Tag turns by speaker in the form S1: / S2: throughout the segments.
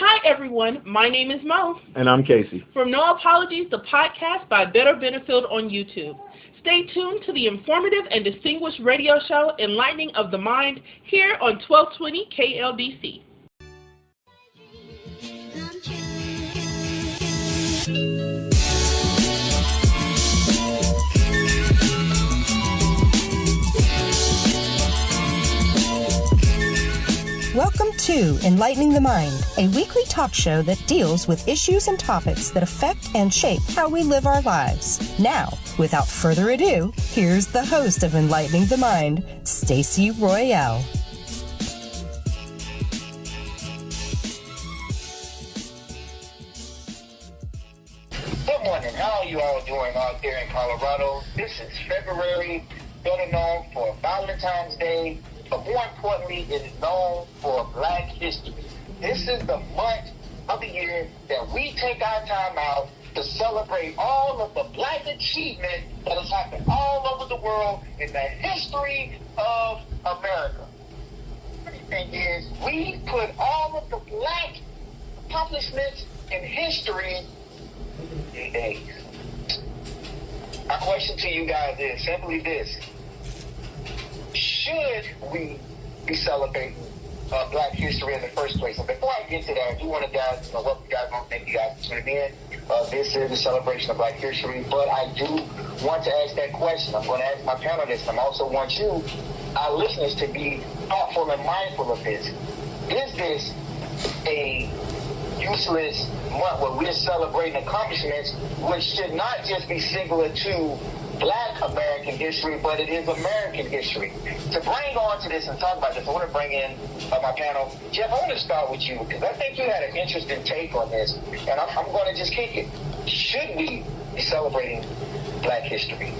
S1: Hi, everyone. My name is Mo.
S2: And I'm Casey.
S1: From No Apologies, the podcast by Better Benefield on YouTube. Stay tuned to the informative and distinguished radio show Enlightening of the Mind here on 1220 KLDC.
S3: Welcome to Enlightening the Mind, a weekly talk show that deals with issues and topics that affect and shape how we live our lives. Now, without further ado, here's the host of Enlightening the Mind, Stacey Royale.
S4: Good morning. How are you all doing out there in Colorado? This is February, better known for Valentine's Day, but more importantly, it is known for Black History. This is the month of the year that we take our time out to celebrate all of the Black achievement that has happened all over the world in the history of America. The funny thing is, we put all of the Black accomplishments in history in 3 days. My question to you guys is simply this. Should we be celebrating Black history in the first place? And before I get to that, I do want to welcome you guys. I want to thank you guys for tuning in. This is the celebration of Black history, but I do want to ask that question. I'm going to ask my panelists. I also want you, our listeners, to be thoughtful and mindful of this. Is this a useless month where we're celebrating accomplishments which should not just be singular to Black American history, but it is American history? To bring on to this and talk about this, I want to bring in my panel. Jeff, I want to start with you because I think you had an interesting take on this, and I'm going to just kick it. Should we be celebrating Black history?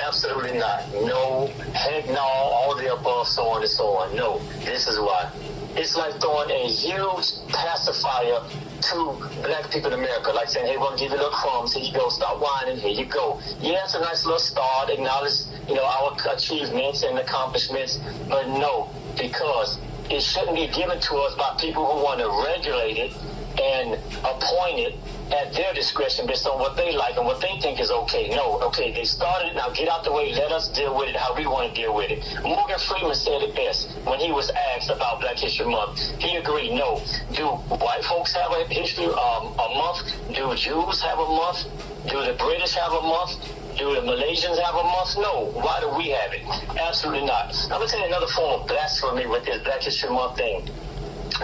S5: Absolutely not. No, heck no, all the above, so on and so on. No, this is why. It's like throwing a huge pacifier to Black people in America, like saying, hey, we're going to give you little crumbs, here you go, stop whining, here you go. Yeah, it's a nice little start, acknowledge, our achievements and accomplishments, but no, because it shouldn't be given to us by people who want to regulate it and appoint it at their discretion based on what they like and what they think is okay. No, okay, they started it, now get out the way, let us deal with it how we want to deal with it. Morgan Freeman said it best when he was asked about Black History Month. He agreed, no. Do white folks have a history, a month? Do Jews have a month? Do the British have a month? Do the Malaysians have a month? No. Why do we have it? Absolutely not. I'm going to tell you another form of blasphemy with this Black History Month thing.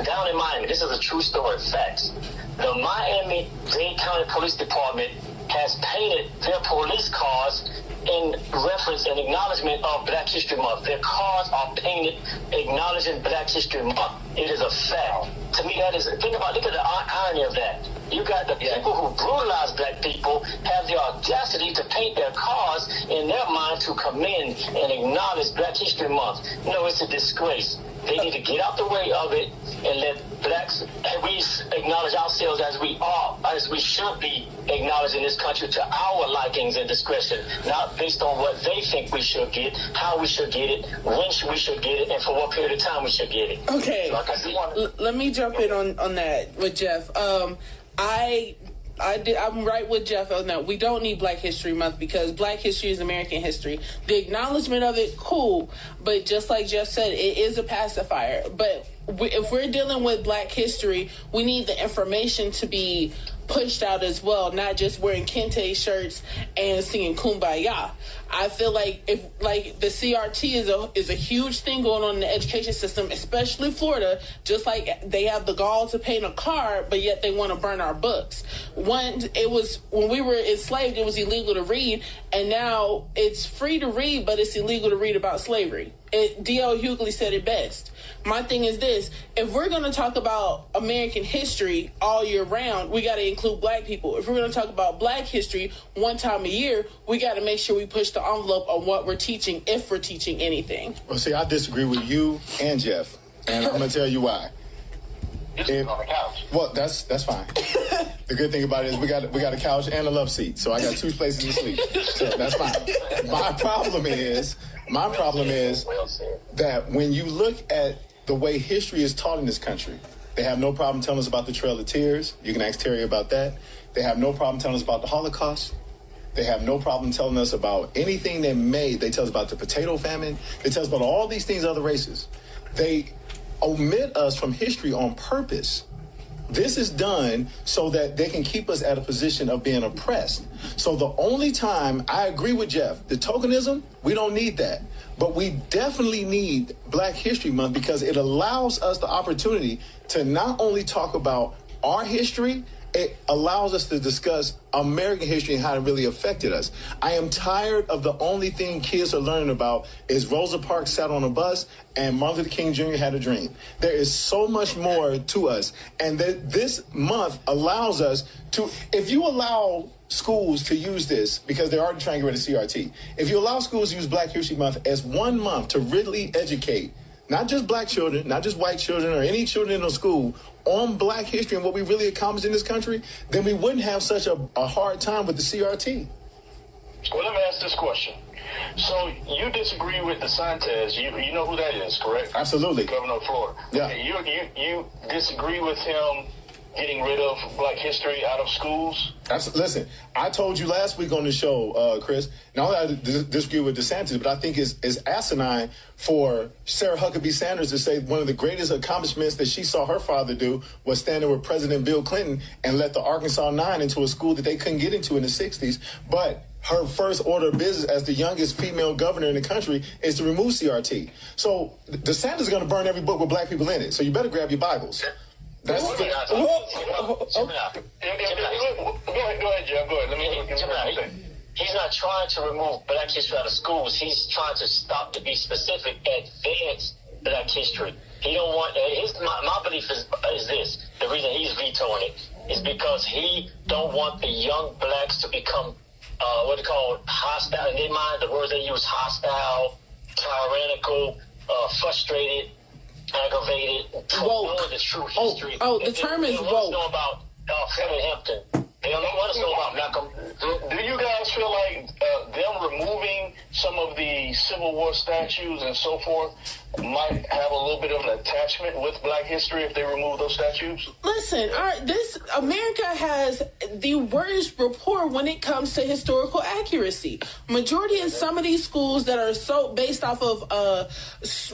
S5: Down in Miami, this is a true story, facts. The Miami-Dade County Police Department has painted their police cars in reference and acknowledgement of Black History Month. Their cars are painted acknowledging Black History Month. It is a fact. To me, look at the irony of that. You got the people who brutalize Black people have the audacity to paint their cars in their mind to commend and acknowledge Black History Month. No, it's a disgrace. They need to get out the way of it and let Blacks, we acknowledge ourselves as we are, as we should be acknowledged in this country to our likings and discretion, not based on what they think we should get, how we should get it, when we should get it, and for what period of time we should get it.
S1: Okay, so let me jump in on that with Jeff. I'm right with Jeff on that. We don't need Black History Month because Black history is American history. The acknowledgement of it, cool, but just like Jeff said, it is a pacifier. But if we're dealing with Black history, we need the information to be pushed out as well, not just wearing kente shirts and singing Kumbaya. I feel like the CRT is a huge thing going on in the education system, especially Florida, just like they have the gall to paint a car, but yet they want to burn our books. When we were enslaved, it was illegal to read, and now it's free to read, but it's illegal to read about slavery. D.L. Hughley said it best. My thing is this: if we're going to talk about American history all year round, we got to include Black people. If we're going to talk about Black history one time a year, we got to make sure we push the envelope on what we're teaching, if we're teaching anything.
S2: Well, see, I disagree with you and Jeff, and I'm going to tell you why.
S4: On the couch.
S2: Well, that's fine. The good thing about it is we got a couch and a love seat, so I got two places to sleep. So that's fine. My problem is that when you look at the way history is taught in this country, They have no problem telling us about the Trail of Tears. You can ask Terry about that. They have no problem telling us about the Holocaust. They have no problem telling us about anything they made. They tell us about the potato famine. They tell us about all these things other races. They omit us from history on purpose. This is done so that they can keep us at a position of being oppressed. So the only time, I agree with Jeff, the tokenism, we don't need that. But we definitely need Black History Month because it allows us the opportunity to not only talk about our history, it allows us to discuss American history and how it really affected us. I am tired of the only thing kids are learning about is Rosa Parks sat on a bus and Martin Luther King Jr. had a dream. There is so much more to us. And this month allows us to, if you allow schools to use this, because they're already trying to get rid of CRT, if you allow schools to use Black History Month as 1 month to really educate, not just Black children, not just white children or any children in a school, on Black history and what we really accomplished in this country, then we wouldn't have such a hard time with the CRT.
S6: Well, let me ask this question. So you disagree with DeSantis? You know who that is, correct?
S2: Absolutely.
S6: Governor of Florida.
S2: Yeah.
S6: Okay, you disagree with him getting rid of Black history out of schools?
S2: Listen, I told you last week on the show, Chris, not only I disagree with DeSantis, but I think it's asinine for Sarah Huckabee Sanders to say one of the greatest accomplishments that she saw her father do was standing with President Bill Clinton and let the Arkansas 9 into a school that they couldn't get into in the 60s. But her first order of business as the youngest female governor in the country is to remove CRT. So DeSantis is going to burn every book with Black people in it. So you better grab your Bibles.
S6: Go ahead, Jeff. Go ahead. Let me
S5: He's not trying to remove Black history out of schools. He's trying to stop, to be specific, advance Black history. He don't want. My belief is this: the reason he's vetoing it is because he don't want the young blacks to become what they call hostile. In their mind, the words they use: hostile, tyrannical, frustrated, aggravated, knowing the true history.
S1: The term is woke.
S5: They don't know about Fred Hampton. They don't want us to know about Malcolm.
S6: Do you guys feel like them removing some of the Civil War statues and so forth might have a little bit of an attachment with Black history if they remove those statues?
S1: Listen, America has the worst rapport when it comes to historical accuracy. Majority of some of these schools that are so based off of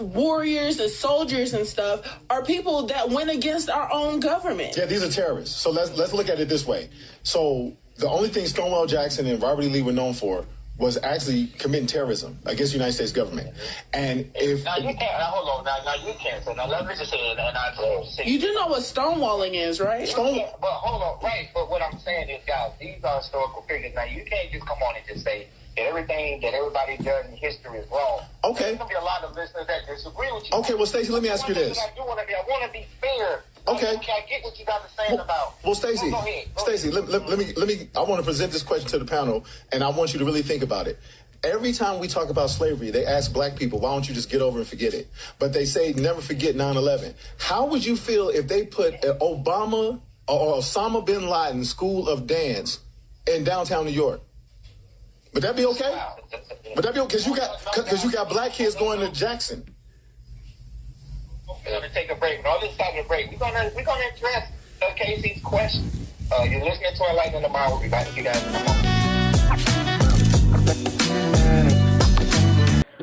S1: warriors and soldiers and stuff are people that went against our own government.
S2: Yeah, these are terrorists. So let's look at it this way. So the only thing Stonewall Jackson and Robert E. Lee were known for was actually committing terrorism against the United States government. And if
S4: now you can't, hold on, now you can't. So now let me just say it, and I say
S1: you do know what stonewalling is, right?
S4: But hold on, right? But what I'm saying is, guys, these are historical figures. Now you can't just come on and just say that everything that everybody does in history is wrong.
S2: Okay.
S4: There's gonna be a lot of listeners that disagree with you.
S2: Okay, well, Stacey, let me ask you this.
S4: I want to be fair.
S2: Okay.
S4: I get what you guys are saying about.
S2: Well, Stacey, let me. I want to present this question to the panel, and I want you to really think about it. Every time we talk about slavery, they ask Black people, why don't you just get over and forget it? But they say never forget 9/11. How would you feel if they put an Obama or Osama bin Laden School of Dance in downtown New York? Would that be okay? Would that be okay? Because you got Black kids going to Jackson.
S4: We're going to take a break. No, this time to break. We're going to address Casey's question. You're listening to Enlightening the Mind. We'll be back with you guys in a moment.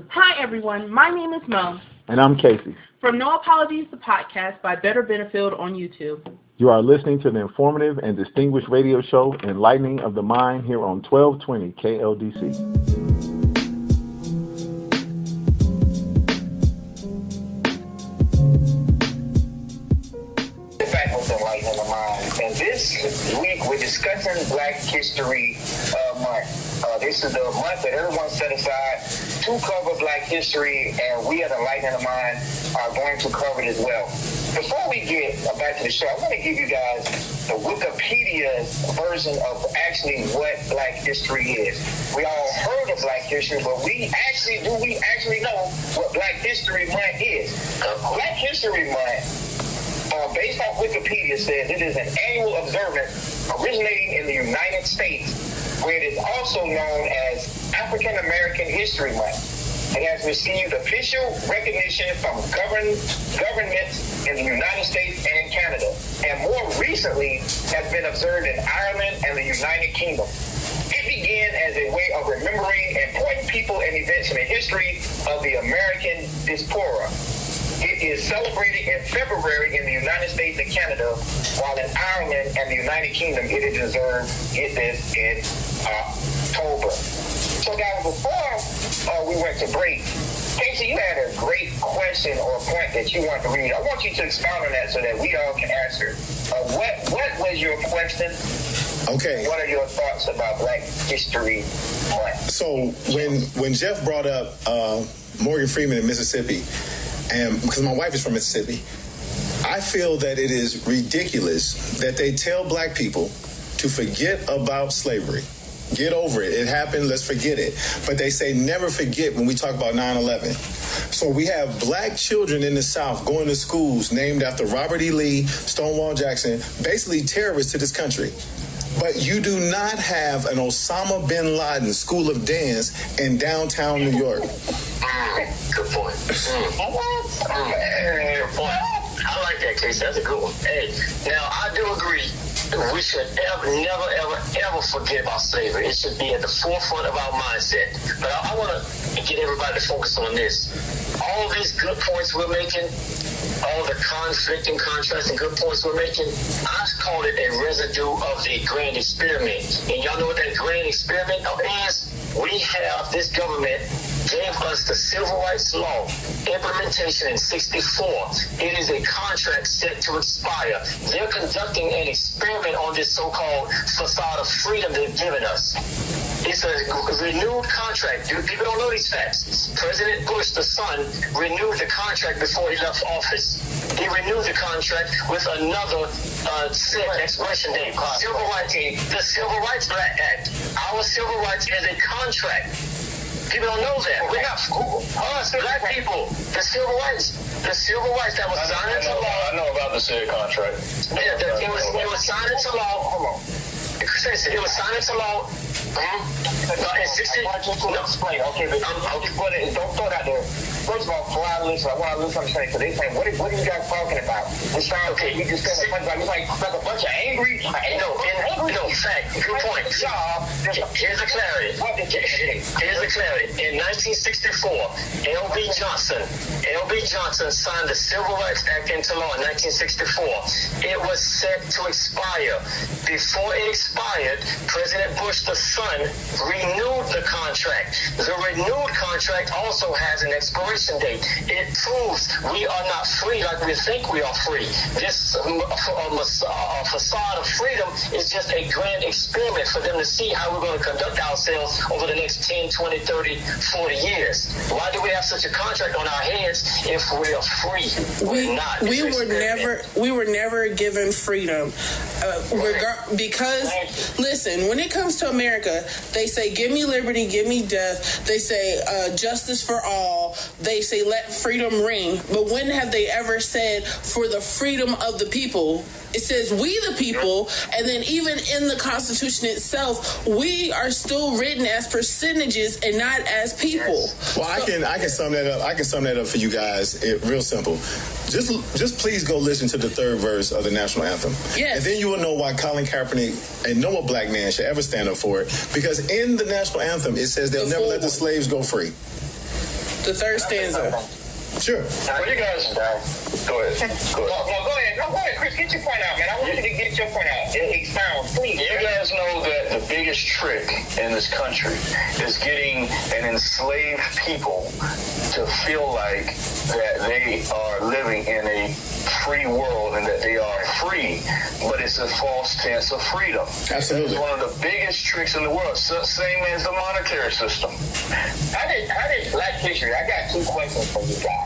S7: Hi, everyone. My name is Mo.
S8: And I'm Casey.
S7: From No Apologies, the podcast by Better Benefield on YouTube.
S8: You are listening to the informative and distinguished radio show Enlightening of the Mind here on 1220 KLDC.
S4: And this week we're discussing Black History Month. This is the month that everyone set aside to cover Black history, and we at Enlightening the Mind are going to cover it as well. Before we get back to the show, I want to give you guys the Wikipedia version of actually what Black history is. We all heard of Black history, but we actually know what Black History Month is? Black History Month, based off Wikipedia, says it is an annual observance originating in the United States, where it is also known as African American History Month. and has received official recognition from governments in the United States and Canada, and more recently has been observed in Ireland and the United Kingdom. It began as a way of remembering important people and events in the history of the American diaspora. It is celebrated in February in the United States and Canada, while in Ireland and the United Kingdom it is observed, get this, in October. So guys, before we went to break, Casey, you had a great question or point that you want to read. I want you to expound on that so that we all can answer. What was your question?
S2: Okay.
S4: What are your thoughts about Black History Month?
S2: So when Jeff brought up Morgan Freeman in Mississippi, and because my wife is from Mississippi, I feel that it is ridiculous that they tell black people to forget about slavery. Get over it. It happened. Let's forget it. But they say never forget when we talk about 9/11. So we have black children in the South going to schools named after Robert E. Lee, Stonewall Jackson, basically terrorists to this country. But you do not have an Osama bin Laden school of dance in downtown New York.
S5: Good point. Good point. I like that, Casey. That's a good one. Hey, now I do agree. We should never forget about slavery. It should be at the forefront of our mindset. But I want to get everybody to focus on this. All these good points we're making, all the conflict and contrast and good points we're making, I call it a residue of the grand experiment. And y'all know what that grand experiment is? We have this government gave us the Civil Rights Law implementation in 1964. It is a contract set to expire. They're conducting an experiment on this so-called facade of freedom they've given us. It's a renewed contract. People don't know these facts. President Bush, the son, renewed the contract before he left office. He renewed the contract with another set expiration date. The Civil Rights Act. Our civil rights is a contract. People don't know that. We're not us, black people. The civil rights that was signed into law.
S6: I know about the said contract.
S5: Yeah, it was signed into law. Hold on. It was signed into law.
S4: Explain. Okay, but don't throw that there. First of all, for our listeners, I want to understand, because they say, what are you guys talking about? It sounds okay. You just said a bunch like a bunch of angry.
S5: No, fact. Good point. Here's the clarity. In 1964, L.B. Johnson signed the Civil Rights Act into law in 1964. It was set to expire. Before it expired, President Bush, the son, renewed the contract. The renewed contract also has an expiration date. It proves we are not free like we think we are free. This facade of freedom is just a grand experiment for them to see how we're going to conduct ourselves over the next 10, 20, 30, 40 years. Why do we have such a contract on our heads if we are free? We're not.
S1: We were never given freedom. Because, listen, when it comes to America, they say, give me liberty, give me death. They say, justice for all. They say, let freedom ring. But when have they ever said, for the freedom of the people? It says we the people, and then even in the Constitution itself, we are still written as percentages and not as people.
S2: Well, I can sum that up. I can sum that up for you guys. Real simple. Just please go listen to the third verse of the national anthem.
S1: Yes.
S2: And then you will know why Colin Kaepernick and no black man should ever stand up for it. Because in the national anthem, it says they'll never let the slaves go free.
S1: The third stanza.
S2: Sure.
S6: Well, you guys, go ahead.
S4: Go ahead, Chris. Get your point out, man. I want you to get your point out. Expound, please.
S6: You guys know that the biggest trick in this country is getting an enslaved people to feel like that they are living in a free world and that they are free, but it's a false sense of freedom.
S2: Absolutely.
S6: It's one of the biggest tricks in the world, same as the monetary system.
S4: How did Black History? I got two questions for you guys.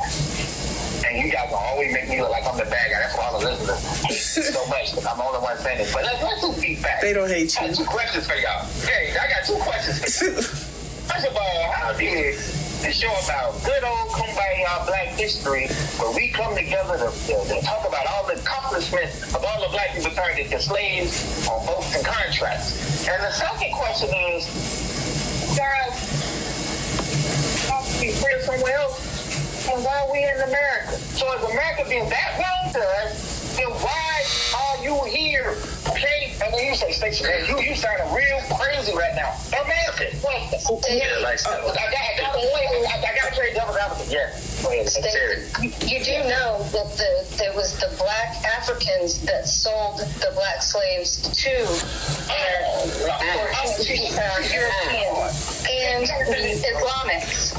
S4: And you guys will always make me look like I'm the bad guy. That's why I'm listening so much, because I'm the only one saying it. But let's do deep back.
S1: They don't hate you.
S4: I got two questions for y'all. Okay, I got two questions for you. First of all, how did the show about good old Kumbaya Black History, where we come together to talk about all the accomplishments of all the black people turned into slaves on boats and contracts? And the second question is, guys, be free somewhere else. And why are we in America? So if America being that wrong to us, then why are you here? Okay? And then you say, Stacey, you sounding real crazy right now. America. I got to play devil's advocate. Yeah.
S9: You do know that there was the black Africans that sold the black slaves to Europeans and the Islamics.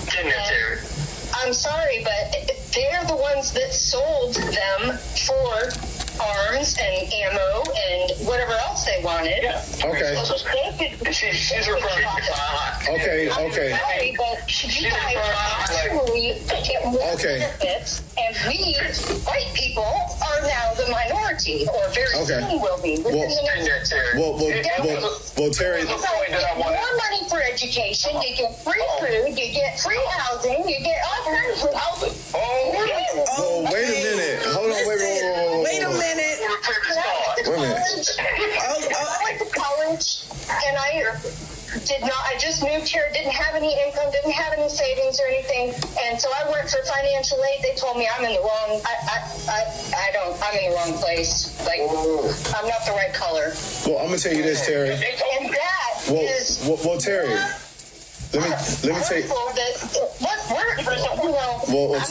S9: I'm sorry, but they're the ones that sold them for arms and ammo and whatever else they wanted.
S2: Okay.
S6: She's referring to
S2: Okay.
S9: I'm sorry, but you guys actually get more benefits, and we, white people, are now the minority, or very soon will be.
S2: Well, Terry.
S9: You get more money for education, you get free food, you get free housing, you get all kinds of housing.
S2: Well, wait a minute. Hold on.
S10: Wait a minute.
S9: I went to college, and I just moved here, didn't have any income, didn't have any savings or anything, and so I worked for financial aid. They told me I'm in the wrong, I'm in the wrong place. Like, I'm not the right color.
S2: Well, I'm gonna tell you this, Terry.
S9: And that is...
S2: Well, Terry. Let me tell you.
S9: I'm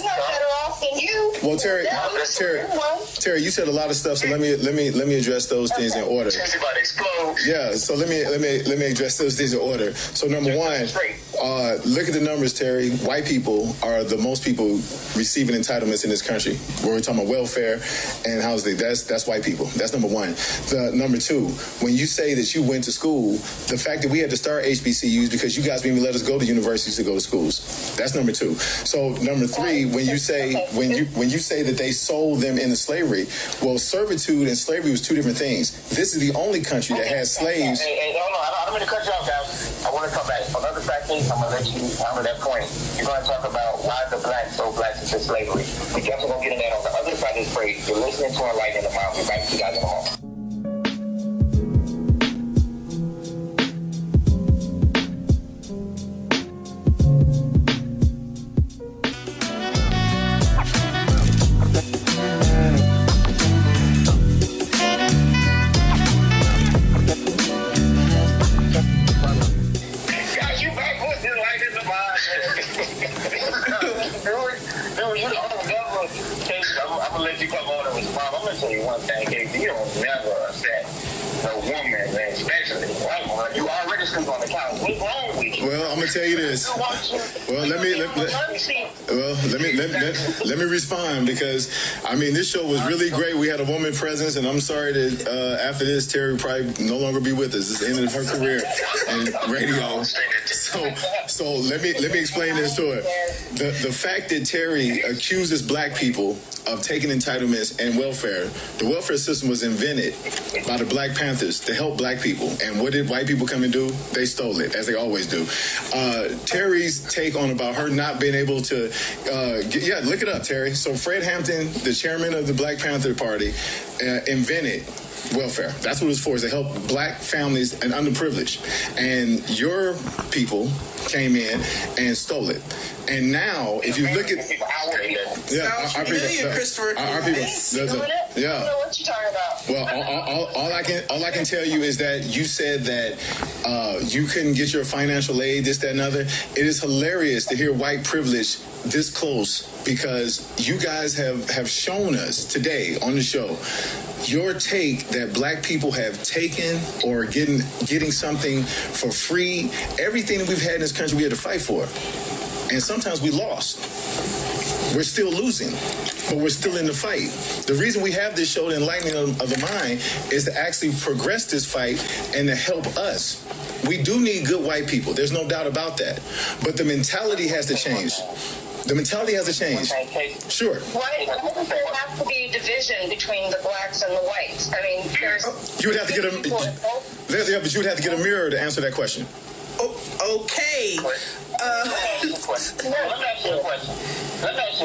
S9: not better off than you.
S2: Well, Terry, you said a lot of stuff, so let me address those things in order. Yeah, so let me address those things in order. So number one, look at the numbers, Terry. White people are the most people receiving entitlements in this country. We're talking about welfare and housing. That's white people. That's number one. The number two, when you say that you went to school, the fact that we had to start HBCUs because you guys didn't even let us go to universities to go to schools. That's number two. So number three, when you say that they sold them into slavery, well, servitude and slavery was two different things. This is the only country that has slaves.
S4: Hey, hold on. I don't mean to cut you off, guys. I want to come back. Another fact is, I'm going to let you hammer that point. You're going to talk about why the blacks sold blacks into slavery. We definitely going to get into that on the other side of this break. You're listening to Enlightening the Mind. We'll be back to you guys in a moment.
S2: Tell you this. Well, let me respond, because I mean, this show was really great. We had a woman presence, and I'm sorry that after this, Terry will probably no longer be with us. It's the end of her career in radio. So let me explain this to her. The fact that Terry accuses black people of taking entitlements and welfare. The welfare system was invented by the Black Panthers to help black people. And what did white people come and do? They stole it, as they always do. Terry's take on about her not being able to, look it up, Terry. So Fred Hampton, the chairman of the Black Panther Party, invented welfare. That's what it was for, is to help black families and underprivileged. And your people came in and stole it. And now, if you look at our people,
S9: I don't know what you're talking about.
S2: Well, all I can tell you is that you said that you couldn't get your financial aid, this, that, and other. It is hilarious to hear white privilege this close, because you guys have shown us today on the show your take that black people have taken or getting something for free. Everything that we've had in this country, we had to fight for. And sometimes we lost. We're still losing, but we're still in the fight. The reason we have this show, The Enlightening of the Mind, is to actually progress this fight and to help us. We do need good white people. There's no doubt about that. But the mentality has to change. The mentality has to change. Sure.
S9: Why does there have to be division between the blacks and the whites? I mean, there's...
S2: You would have to get but you would have to get a mirror to answer that question.
S10: Okay.
S4: Let me ask you a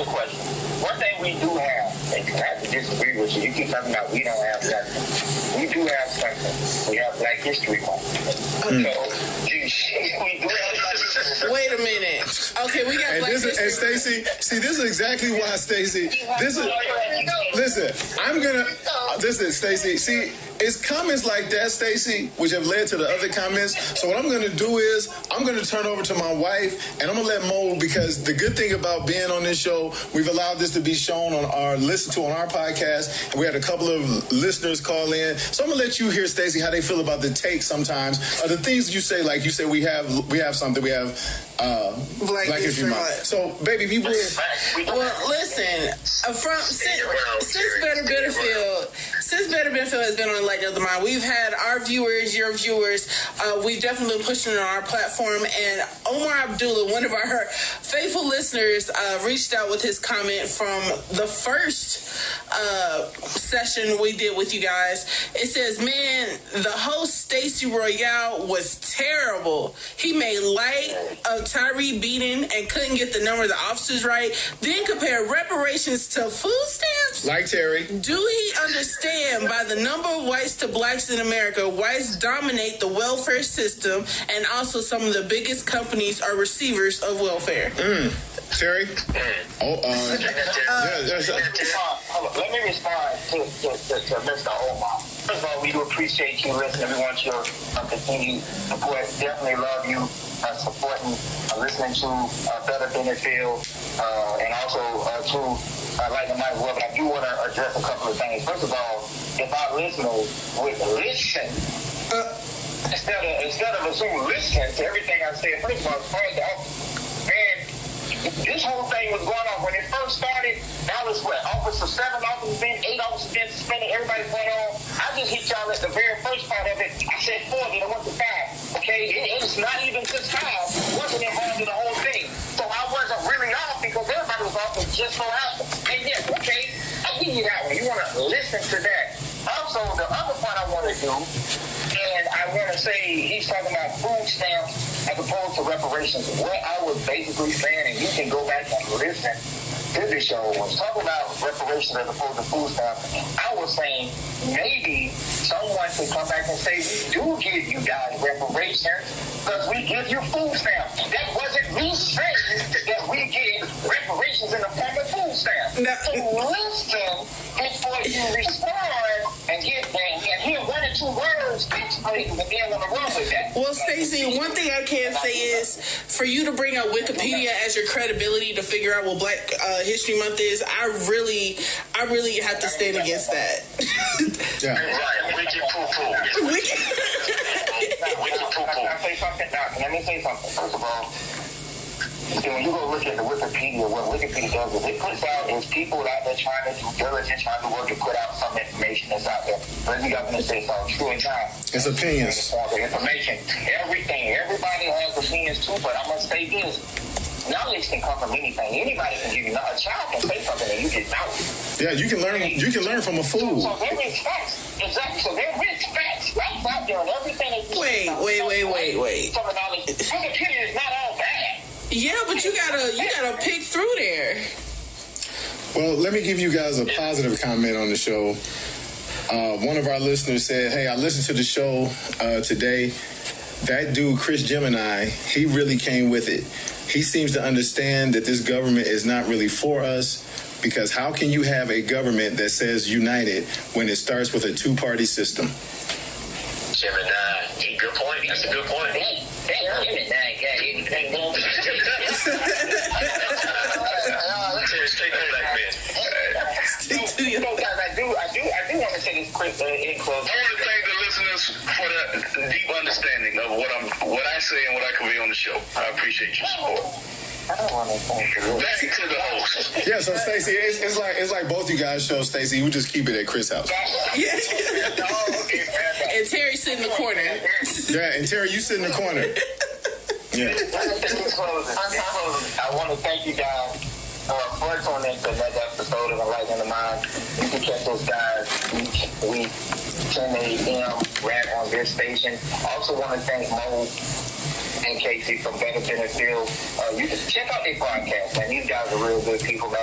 S4: question. One thing we do have, and I have to disagree with you. You keep talking about we don't have something. We do have something. We have Black History Month. So, we do have
S1: Wait a minute. Okay, we got Black History.
S2: And Stacey, see, this is exactly why, Stacey. Listen, Stacey. See, it's comments like that, Stacey, which have led to the other comments. So what I'm going to do is I'm going to turn over to my wife, and I'm going to let Mo, because the good thing about being on this show, we've allowed this to be shown on listened to on our podcast, and we had a couple of listeners call in. So I'm going to let you hear, Stacey, how they feel about the take sometimes, or the things you say. Like you say, we have something. We have Black History Month. So, baby, if you would.
S1: Well, listen, since Better Benfield has been on Lightning of the Mind, we've had our viewers, your viewers. We've definitely been pushing it on our platform. And Omar Abdullah, one of our faithful listeners, reached out with his comment from the first session we did with you guys. It says, man, the host Stacey Royale was terrible. He made light of Tyree beating and couldn't get the number of the officers right. Then compare reparations to food stamps.
S2: Like Terry.
S1: Do he understand by the number of whites to blacks in America, whites dominate the welfare system, and also some of the biggest companies are receivers of welfare?
S2: Terry?
S4: Let me respond to Mr. Omar. First of all, we do appreciate you listening. We want your continued support. Definitely love you supporting, listening to Better Benfield, and also to Lightning Mike Well. But I do want to address a couple of things. First of all, if our listeners would listen, instead of assuming listening to everything I said, first of all, as far as the this whole thing was going on when it first started. Now it's what? 7 officers been, 8 officers been suspended, everybody's going on. I just hit y'all at the very first part of it. I said 4, then I went to 5. Okay, it's not even just 5. Wasn't involved in the whole thing. So I wasn't really off because everybody was off. It just so happened. And yes, okay, I'll give you that one. You want to listen to that. Also, the other part I want to do, and I want to say he's talking about food stamps as opposed to reparations. What I was basically saying, and you can go back and listen to the show, was talking about reparations as opposed to food stamps. I was saying maybe someone could come back and say, we do give you guys reparations because we give you food stamps. That wasn't me saying that we give reparations in the form of food stamps. So listen before you respond and hear 1 or 2 words explain and then want to run with that.
S1: Well, Stacey, one thing I can say is for you to bring up Wikipedia as your credibility to figure out what Black History Month is, I really have to stand against that.
S2: Yeah.
S5: Right, wicked poo-poo.
S1: Wicked
S5: poo-poo.
S4: Let me say something. First of all, when you go look at the Wikipedia, what Wikipedia does is it puts out is people out there trying to do diligence, trying to work to put out some information that's out there. But the government says it's all true and time.
S2: It's opinions.
S4: Information. Everything. Everybody has opinions too, but I must say this. Knowledge can come from anything. Anybody can give you knowledge. A child can say something and you get knowledge.
S2: Yeah, you can learn. You can learn from a fool.
S4: So there is facts. Exactly. So there is facts. Facts out there and everything that you
S1: Wait.
S4: some knowledge. Wikipedia is not all bad.
S1: Yeah, but you gotta pick through there.
S2: Well, let me give you guys a positive comment on the show. One of our listeners said, hey, I listened to the show today. That dude, Chris Gemini, he really came with it. He seems to understand that this government is not really for us, because how can you have a government that says united when it starts with a 2-party system?
S5: Gemini, good point. That's a good point.
S4: I do want to say this quick in closing.
S6: I want to thank the listeners for the deep understanding of what I say and what I convey on the show. I appreciate your support. Back to the host.
S2: Yeah, so Stacey, it's like both you guys show, Stacey. You just keep it at Chris' house.
S1: And Terry sit in the corner.
S2: Yeah, and Terry, you sit in the corner. Yeah.
S4: I want to thank you guys for tuning into another episode of Lightning the Mind. You can catch those guys each week, 10 a.m. right on this station. Also want to thank Mo and Casey from Better Benfield. You can check out their podcast, man. These guys are real good people, man.